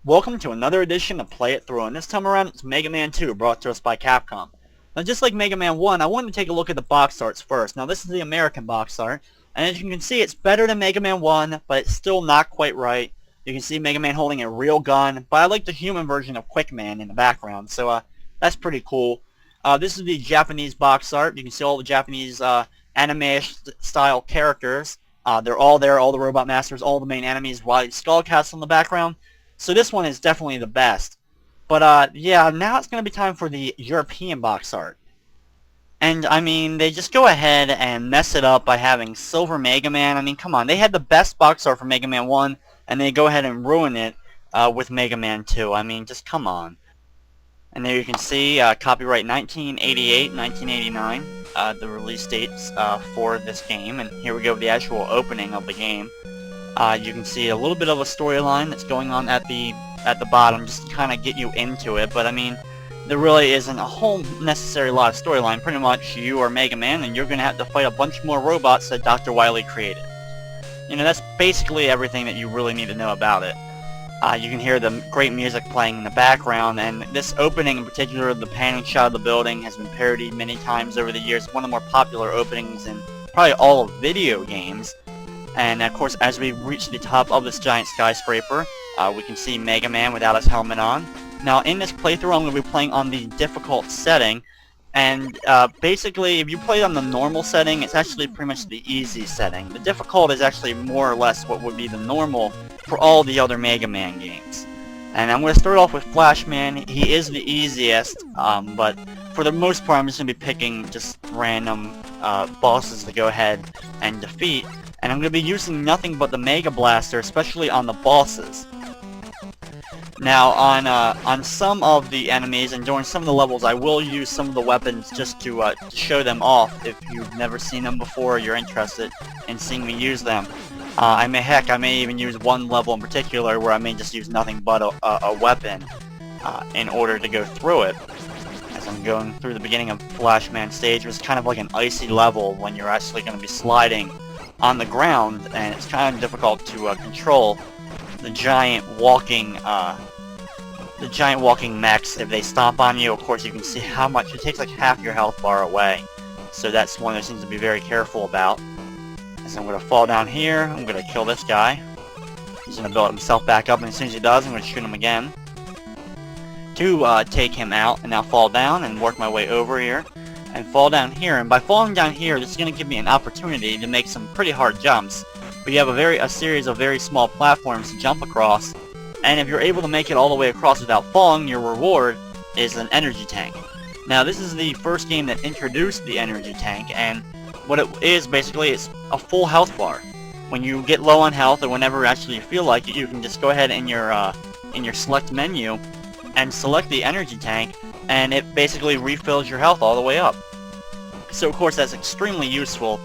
Welcome to another edition of Play It Through, and this time around it's Mega Man 2, brought to us by Capcom. Now just like Mega Man 1, I wanted to take a look at the box arts first. Now this is the American box art, and as you can see it's better than Mega Man 1, but it's still not quite right. You can see Mega Man holding a real gun, but I like the human version of Quick Man in the background, so that's pretty cool. This is the Japanese box art. You can see all the Japanese anime-style characters. They're all there, all the Robot Masters, all the main enemies, while Skullcats in the background. So this one is definitely the best. But yeah, now it's going to be time for the European box art. And I mean, they just go ahead and mess it up by having Silver Mega Man. I mean, come on, they had the best box art for Mega Man 1, and they go ahead and ruin it with Mega Man 2. I mean, just come on. And there you can see copyright 1988, 1989, the release dates for this game. And here we go with the actual opening of the game. You can see a little bit of a storyline that's going on at the bottom, just to kind of get you into it. But I mean, there really isn't a whole necessary lot of storyline. Pretty much, you are Mega Man, and you're going to have to fight a bunch more robots that Dr. Wily created. You know, that's basically everything that you really need to know about it. You can hear the great music playing in the background, and this opening in particular, the panning shot of the building, has been parodied many times over the years. One of the more popular openings in probably all of video games. And of course, as we reach the top of this giant skyscraper, we can see Mega Man without his helmet on. Now, in this playthrough, I'm going to be playing on the difficult setting. And basically, if you play on the normal setting, it's actually pretty much the easy setting. The difficult is actually more or less what would be the normal for all the other Mega Man games. And I'm going to start off with Flashman. He is the easiest, but for the most part, I'm just going to be picking just random bosses to go ahead and defeat. And I'm going to be using nothing but the Mega Blaster, especially on the bosses. Now, on some of the enemies and during some of the levels, I will use some of the weapons just to show them off. If you've never seen them before, or you're interested in seeing me use them. I may even use one level in particular where I may just use nothing but a weapon in order to go through it. As I'm going through the beginning of Flashman stage, it's kind of like an icy level when you're actually going to be sliding on the ground, and it's kind of difficult to control the giant walking mechs. If they stomp on you, of course, you can see how much it takes, like half your health bar away. So that's one of those things to be very careful about. As I'm going to fall down here, I'm going to kill this guy. He's going to build himself back up, and as soon as he does, I'm going to shoot him again to take him out, and now fall down and work my way over here and fall down here. And by falling down here, this is going to give me an opportunity to make some pretty hard jumps. But you have a series of very small platforms to jump across, and if you're able to make it all the way across without falling, your reward is an energy tank. Now, this is the first game that introduced the energy tank, and what it is basically is a full health bar. When you get low on health, or whenever actually you feel like it, you can just go ahead in your select menu and select the energy tank, and it basically refills your health all the way up. So of course that's extremely useful,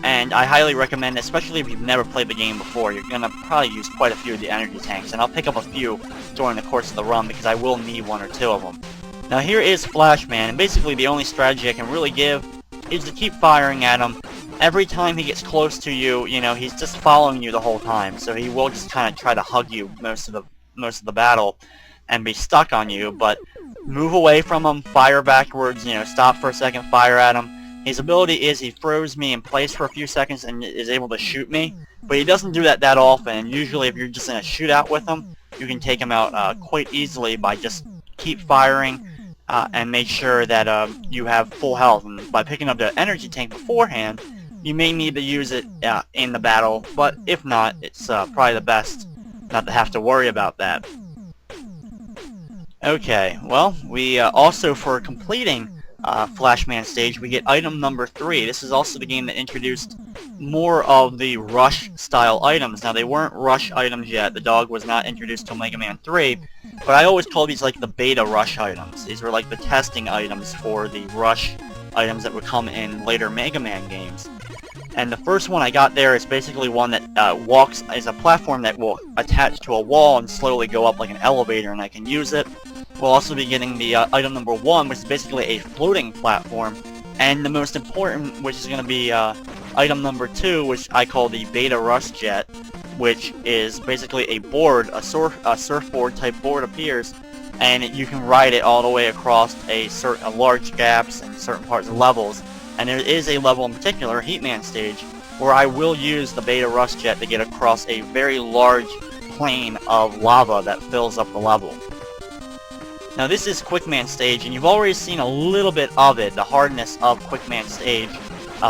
and I highly recommend, especially if you've never played the game before, you're going to probably use quite a few of the energy tanks, and I'll pick up a few during the course of the run because I will need one or two of them. Now here is Flashman, and basically the only strategy I can really give is to keep firing at him. Every time he gets close to you, you know, he's just following you the whole time, so he will just kind of try to hug you most of the battle and be stuck on you, but move away from him, fire backwards, you know, stop for a second, fire at him. His ability is he throws me in place for a few seconds and is able to shoot me, but he doesn't do that often. Usually if you're just in a shootout with him, you can take him out quite easily by just keep firing and make sure that you have full health. And by picking up the energy tank beforehand, you may need to use it in the battle, but if not, it's probably the best not to have to worry about that. Okay, well, we also, for completing Flashman stage, we get item number 3. This is also the game that introduced more of the Rush style items. Now, they weren't Rush items yet. The dog was not introduced till Mega Man 3, but I always call these like the beta Rush items. These were like the testing items for the Rush items that would come in later Mega Man games. And the first one I got there is basically one that is a platform that will attach to a wall and slowly go up like an elevator, and I can use it. We'll also be getting the item number 1, which is basically a floating platform. And the most important, which is going to be item number 2, which I call the Beta Rush Jet. which is basically a board, a surfboard type board appears, and you can ride it all the way across a large gaps in certain parts of levels. And there is a level in particular, Heatman stage, where I will use the Beta Rust Jet to get across a very large plane of lava that fills up the level. Now this is Quickman stage, and you've already seen a little bit of it, the hardness of Quickman stage,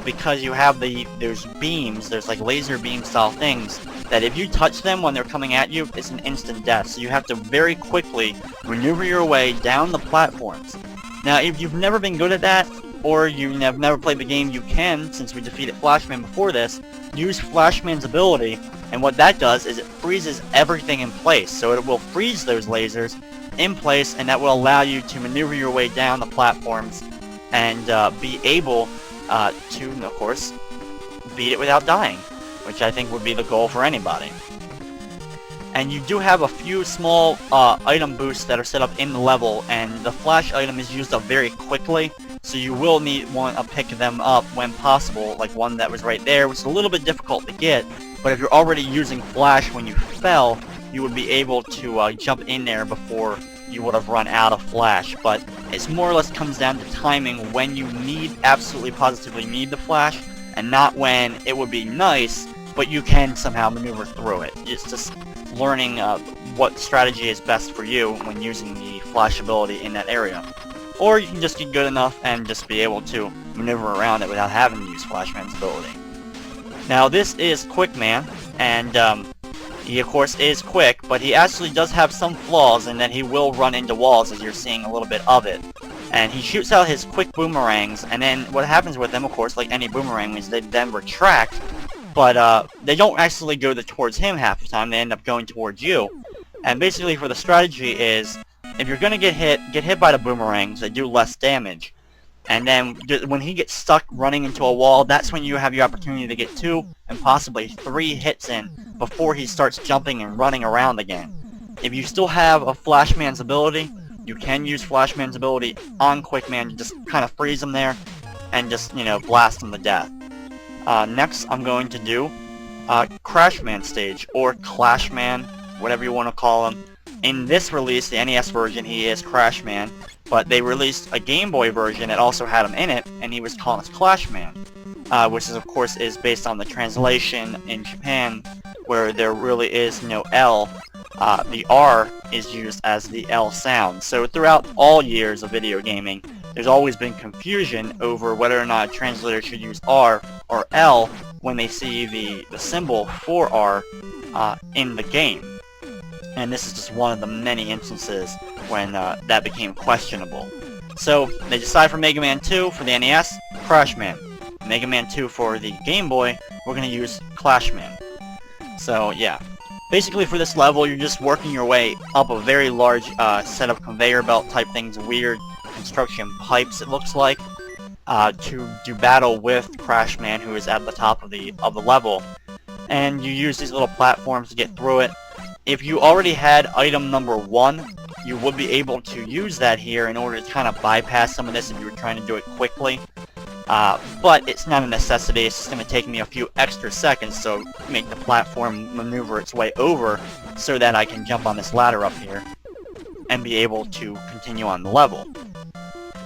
because you have there's beams, there's like laser beam style things, that if you touch them when they're coming at you, it's an instant death. So you have to very quickly maneuver your way down the platforms. Now if you've never been good at that, or you have never played the game, you can, since we defeated Flashman before this, use Flashman's ability, and what that does is it freezes everything in place. So it will freeze those lasers in place, and that will allow you to maneuver your way down the platforms and be able to, of course, beat it without dying, which I think would be the goal for anybody. And you do have a few small item boosts that are set up in the level, and the flash item is used up very quickly, so you will want to pick them up when possible, like one that was right there, which is a little bit difficult to get, but if you're already using flash when you fell, you would be able to jump in there before you would have run out of flash. But it's more or less comes down to timing when you absolutely positively need the flash, and not when it would be nice, but you can somehow maneuver through it. It's just learning what strategy is best for you when using the flash ability in that area. Or you can just get good enough and just be able to maneuver around it without having to use Flashman's ability. Now this is Quickman, and he of course is quick, but he actually does have some flaws in that he will run into walls, as you're seeing a little bit of it. And he shoots out his quick boomerangs, and then what happens with them, of course, like any boomerang, is they then retract, but they don't actually go towards him half the time, they end up going towards you. And basically for the strategy is, if you're gonna get hit by the boomerangs, they do less damage. And then when he gets stuck running into a wall, that's when you have your opportunity to get 2 and possibly 3 hits in before he starts jumping and running around again. If you still have a Flashman's ability, you can use Flashman's ability on Quickman to just kind of freeze him there and just, blast him to death. Next, I'm going to do Crashman stage, or Clashman, whatever you want to call him. In this release, the NES version, he is Crashman, but they released a Game Boy version that also had him in it, and he was called as Clashman, which is, of course, is based on the translation in Japan, where there really is no L. The R is used as the L sound. So throughout all years of video gaming, there's always been confusion over whether or not a translator should use R or L when they see the symbol for R in the game. And this is just one of the many instances when that became questionable. So they decide for Mega Man 2 for the NES, Crashman. Mega Man 2 for the Game Boy, we're going to use Clashman. So yeah, basically for this level you're just working your way up a very large set of conveyor belt type things, weird construction pipes it looks like, to do battle with Crashman, who is at the top of the level. And you use these little platforms to get through it. If you already had item number 1, you would be able to use that here in order to kind of bypass some of this if you were trying to do it quickly. But it's not a necessity, it's just going to take me a few extra seconds to make the platform maneuver its way over so that I can jump on this ladder up here and be able to continue on the level.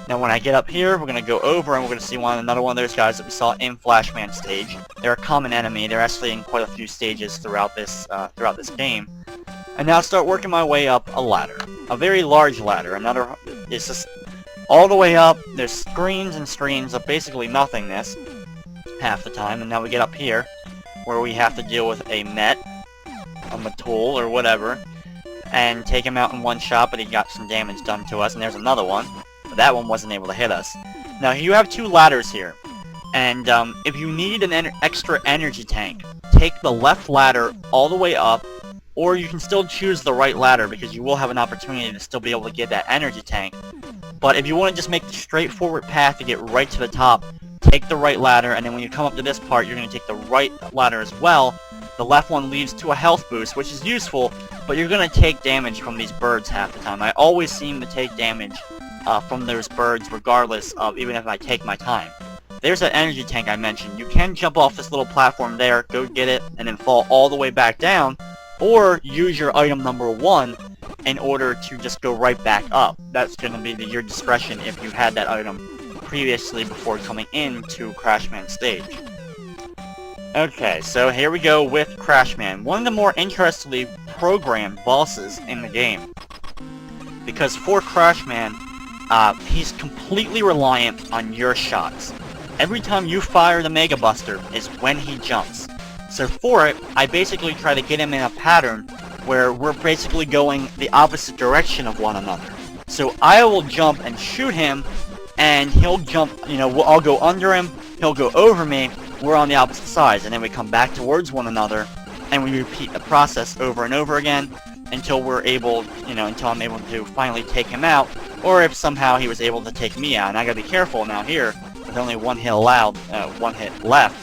Now when I get up here, we're going to go over and we're going to see another one of those guys that we saw in Flashman stage. They're a common enemy, they're actually in quite a few stages throughout this game. And now start working my way up a ladder. A very large ladder. It's just all the way up. There's screens and screens of basically nothingness half the time. And now we get up here where we have to deal with a Matul or whatever, and take him out in one shot, but he got some damage done to us. And there's another one, but that one wasn't able to hit us. Now you have 2 ladders here. And if you need an extra energy tank, take the left ladder all the way up, or you can still choose the right ladder because you will have an opportunity to still be able to get that energy tank. But if you want to just make the straightforward path to get right to the top, take the right ladder, and then when you come up to this part, you're going to take the right ladder as well. The left one leads to a health boost, which is useful, but you're going to take damage from these birds half the time. I always seem to take damage from those birds regardless of, even if I take my time. there's that energy tank I mentioned. You can jump off this little platform there, go get it, and then fall all the way back down, or use your item number 1 in order to just go right back up. That's going to be to your discretion if you had that item previously before coming into Crashman stage. Okay, so here we go with Crashman, one of the more interestingly programmed bosses in the game. Because for Crashman, he's completely reliant on your shots. Every time you fire the Mega Buster is when he jumps. So for it, I basically try to get him in a pattern where we're basically going the opposite direction of one another. So I will jump and shoot him, and he'll jump, I'll go under him, he'll go over me, we're on the opposite sides, and then we come back towards one another, and we repeat the process over and over again until we're able, until I'm able to finally take him out, or if somehow he was able to take me out. And I gotta be careful now here, with only one hit left,